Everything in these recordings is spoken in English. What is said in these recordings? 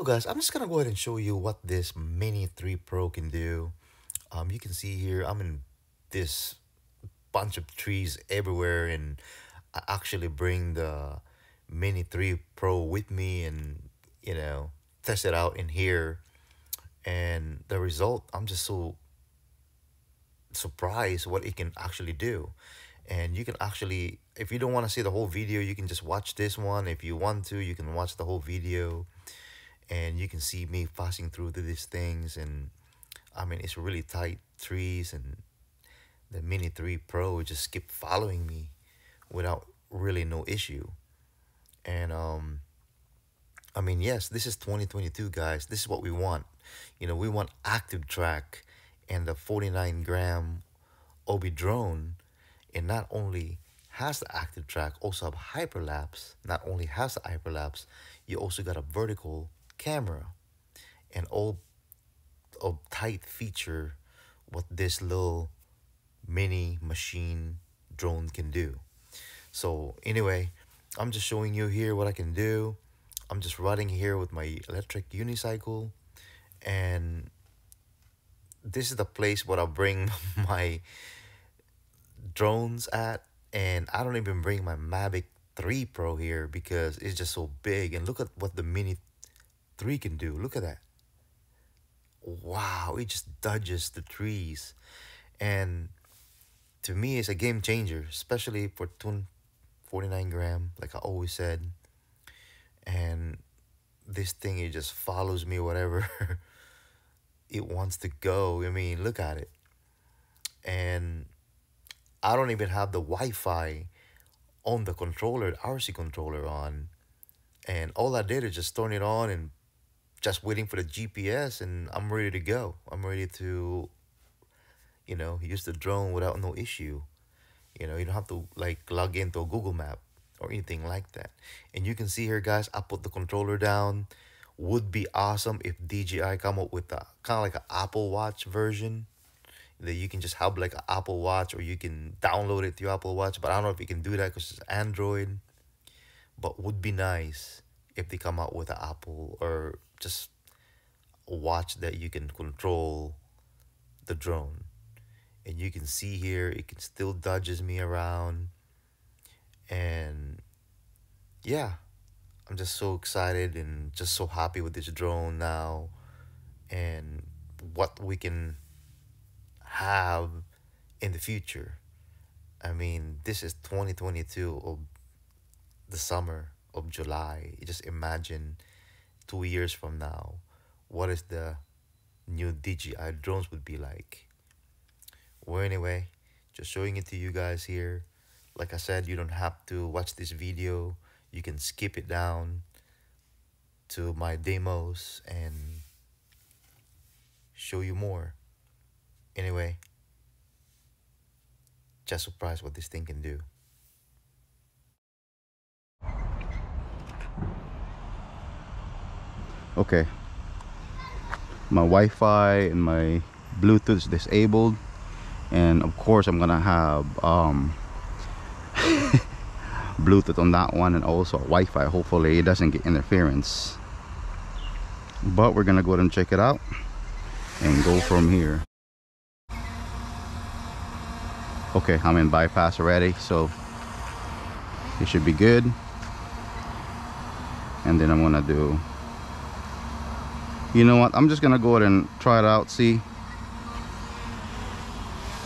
guys, I'm just gonna go ahead and show you what this Mini 3 Pro can do. You can see here I'm in this bunch of trees everywhere, and I actually bring the Mini 3 Pro with me and test it out in here. And the result, I'm just so surprised what it can actually do. And you can actually, if you don't want to see the whole video, you can just watch this one. If you want to, you can watch the whole video, and you can see me passing through to these things. And I mean, it's really tight trees, and the Mini 3 Pro just keep following me without really no issue. And I mean, yes, this is 2022, guys. This is what we want. We want active track, and the 49-gram Obi drone, it not only has the active track, also have hyperlapse. Not only has the hyperlapse, you also got a vertical camera, and all of tight feature what this little mini machine drone can do. So anyway, I'm just showing you here what I can do. I'm just riding here with my electric unicycle, and this is the place where I bring my drones at. And I don't even bring my Mavic 3 Pro here because it's just so big. And look at what the Mini 3 can do. Look at that. Wow, it just dodges the trees. And to me, it's a game changer, especially for 49-gram, like I always said. And this thing, it just follows me wherever it wants to go. I mean, look at it. And I don't even have the Wi-Fi on the controller, RC controller on. And all I did is just turn it on and just waiting for the GPS, and I'm ready to go. I'm ready to, use the drone without no issue. You don't have to like log into a Google Map or anything like that. And you can see here, guys, I put the controller down. Would be awesome if DJI come up with a kind of like an Apple Watch version that you can just have like an Apple Watch, or you can download it to your Apple Watch. But I don't know if you can do that because it's Android. But would be nice if they come out with an Apple or just a watch that you can control the drone. And you can see here, it can still dodges me around. And yeah, I'm just so excited and just so happy with this drone now, and what we can have in the future. I mean, this is 2022 of the summer of July. You just imagine 2 years from now, what is the new DJI drones would be like. Well, anyway, just showing it to you guys here. Like I said, you don't have to watch this video. You can skip it down to my demos and show you more. Anyway, just surprised what this thing can do. Okay, my Wi-Fi and my Bluetooth is disabled, and of course I'm gonna have Bluetooth on that one, and also Wi-Fi. Hopefully it doesn't get interference, but we're gonna go ahead and check it out and go from here. Okay, I'm in bypass already, so it should be good. And then I'm gonna do, you know what, I'm just gonna go ahead and try it out, see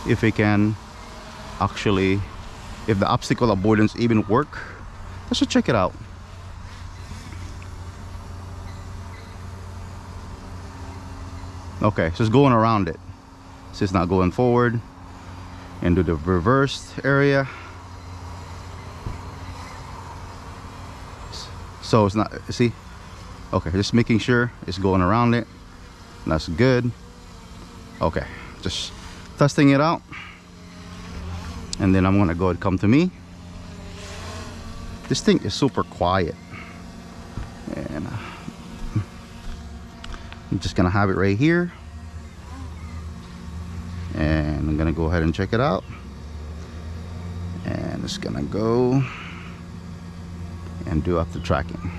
if we can actually, if the obstacle avoidance even work. Let's just check it out. Okay, so it's going around it, so it's not going forward. And do the reversed area, so it's not, see, okay, just making sure it's going around it. That's good. Okay, just testing it out, and then I'm gonna go and come to me. This thing is super quiet, and I'm just gonna have it right here, and I'm gonna go ahead and check it out. And it's gonna go and do after tracking.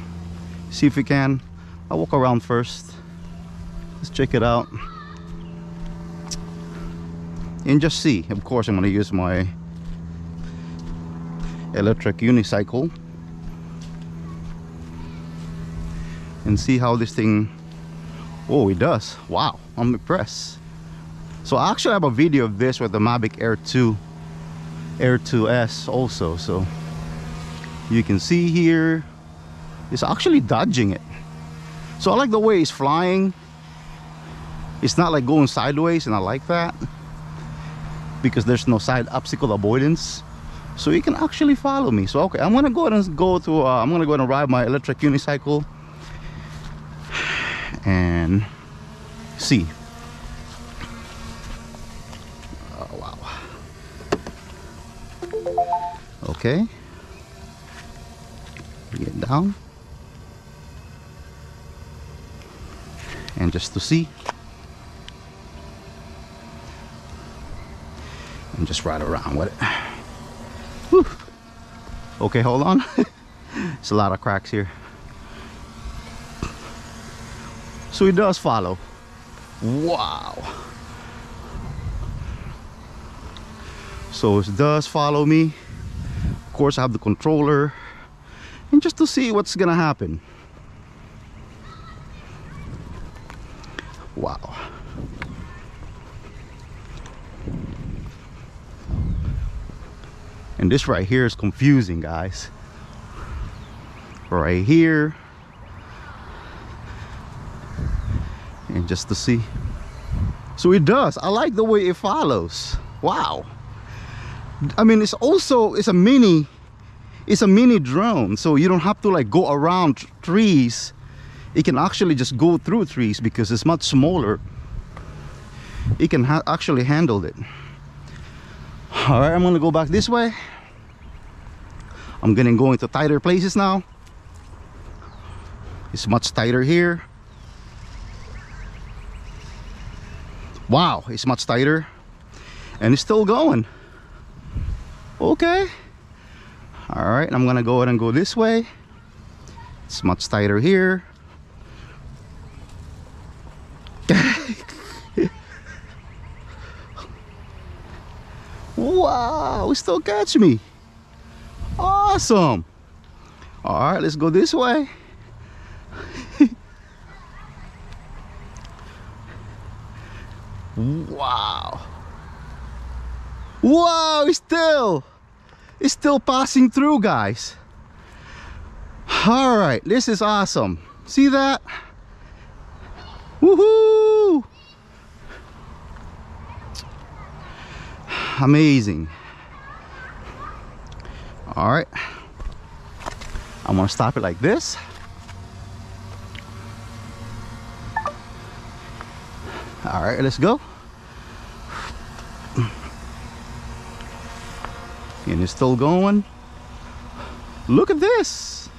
See if we can I'll walk around first. Let's check it out and just see. Of course, I'm going to use my Electric Unicycle and see how this thing, oh, it does. Wow, I'm impressed. So I actually have a video of this with the Mavic Air 2S also, so you can see here it's actually dodging it. So I like the way it's flying. It's not like going sideways, and I like that because there's no side obstacle avoidance, so you can actually follow me. So okay, I'm gonna go ahead and go to I'm gonna go ahead and ride my Electric Unicycle and see. Oh wow. Okay, get down and just to see and just ride around with it. Whew. Okay, hold on. It's a lot of cracks here. So it does follow. Wow. So it does follow me. Of course, I have the controller, and just to see what's gonna happen. Wow. And this right here is confusing, guys. Right here. And just to see. So it does. I like the way it follows. Wow. I mean, it's a mini drone, so you don't have to like go around trees. It can actually just go through trees because it's much smaller. It can actually handle it. All right, I'm gonna go back this way. I'm gonna go into tighter places now. It's much tighter here. Wow, it's much tighter, and it's still going. Okay. All right, I'm gonna go ahead and go this way. It's much tighter here. Wow, it still catch me. Awesome. All right, let's go this way. Wow. Wow, it's still passing through, guys. All right, this is awesome. See that? Woohoo! Amazing. All right, I'm gonna stop it like this. All right, let's go. And it's still going. Look at this.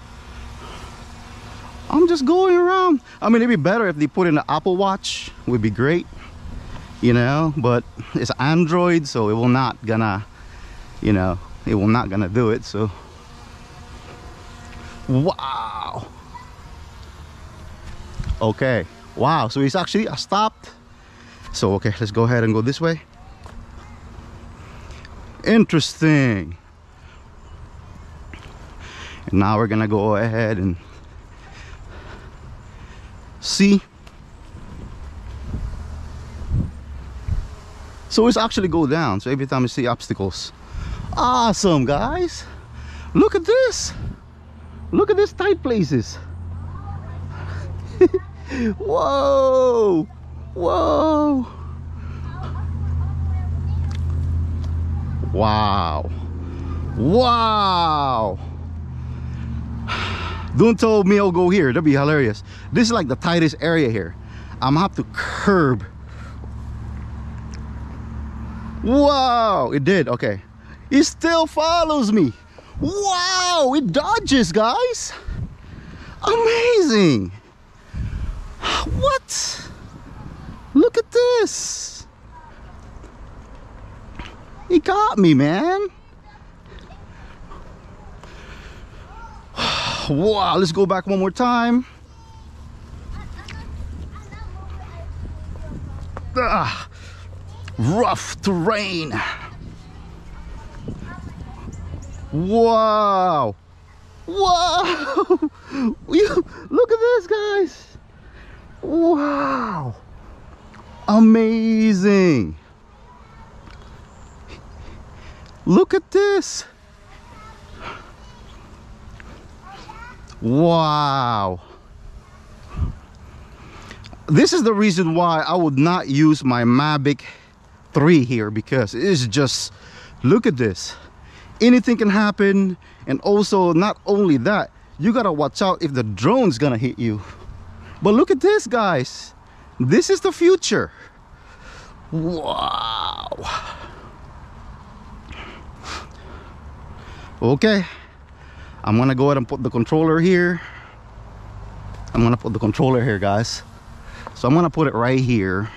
I'm just going around. I mean, it'd be better if they put in the Apple Watch. Would be great, you know, but it's Android, so it will not gonna, you know, it will not gonna do it. So wow. Okay, wow, so it's actually stopped. So okay, let's go ahead and go this way. Interesting. And now we're gonna go ahead and see. So it's actually go down, so every time you see obstacles. Awesome, guys. Look at this. Look at these tight places. Whoa. Whoa. Wow. Wow. Don't tell me I'll go here. That'd be hilarious. This is like the tightest area here. I'm gonna have to curb. Wow, it did. Okay, it still follows me. Wow, it dodges, guys. Amazing. What? Look at this. He got me, man. Wow, let's go back one more time. Rough terrain. Wow. Wow. Look at this, guys. Wow. Amazing. Look at this. Wow. This is the reason why I would not use my Mavic 3 here, because it's just, look at this. Anything can happen. And also, not only that, you gotta watch out if the drone's gonna hit you. But look at this, guys. This is the future. Wow. Okay, I'm gonna go ahead and put the controller here. I'm gonna put the controller here, guys. So I'm gonna put it right here,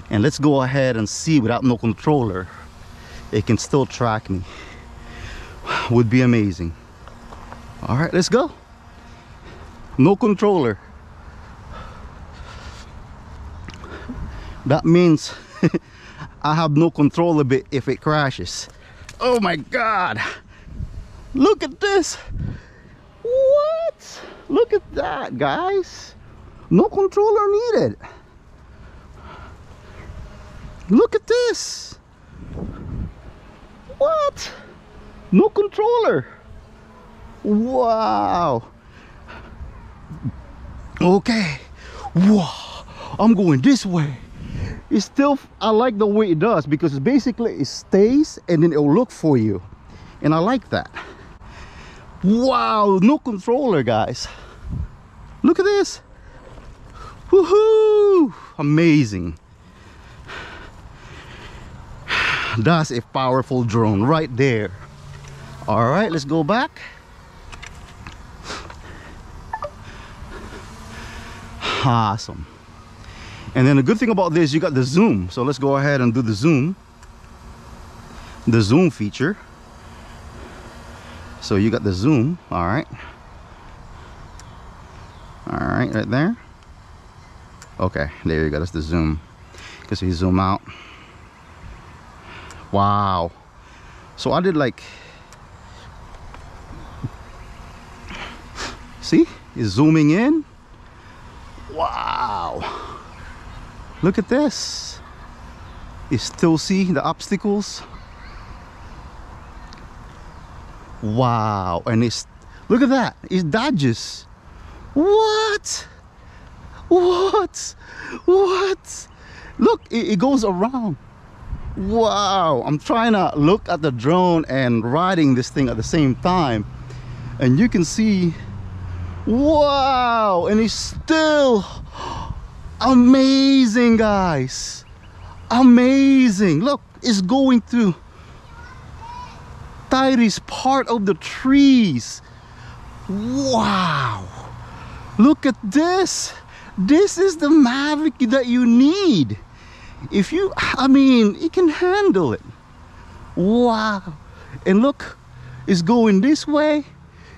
and let's go ahead and see without no controller it can still track me. Would be amazing. All right, let's go. No controller. That means I have no control of it if it crashes. Oh my God. Look at this. What? Look at that, guys. No controller needed. Look at this. What? No controller. Wow. Okay. Wow. I'm going this way. It's still, I like the way it does, because basically it stays and then it'll look for you. And I like that. Wow, no controller, guys. Look at this. Woohoo! Amazing. That's a powerful drone right there. All right, let's go back. Awesome. And then the good thing about this, you got the zoom. So let's go ahead and do the zoom. The zoom feature. So you got the zoom. All right. All right, right there. Okay, there you go. That's the zoom. Because you zoom out. Wow. So I did like, see, it's zooming in. Wow. Look at this. You still see the obstacles. Wow. And it's, look at that, it dodges. What? What? What? Look, it goes around. Wow. I'm trying to look at the drone and riding this thing at the same time, and you can see, wow, and it's still amazing, guys. Amazing. Look, it's going through tightest part of the trees. Wow. Look at this. This is the Mavic that you need. If you, I mean, it can handle it. Wow. And look, it's going this way.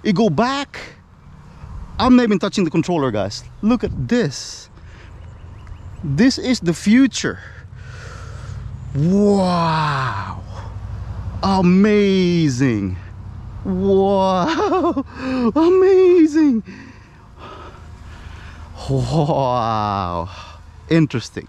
It go back. I'm not even touching the controller, guys. Look at this. This is the future. Wow. Amazing. Wow. Amazing. Wow. Interesting.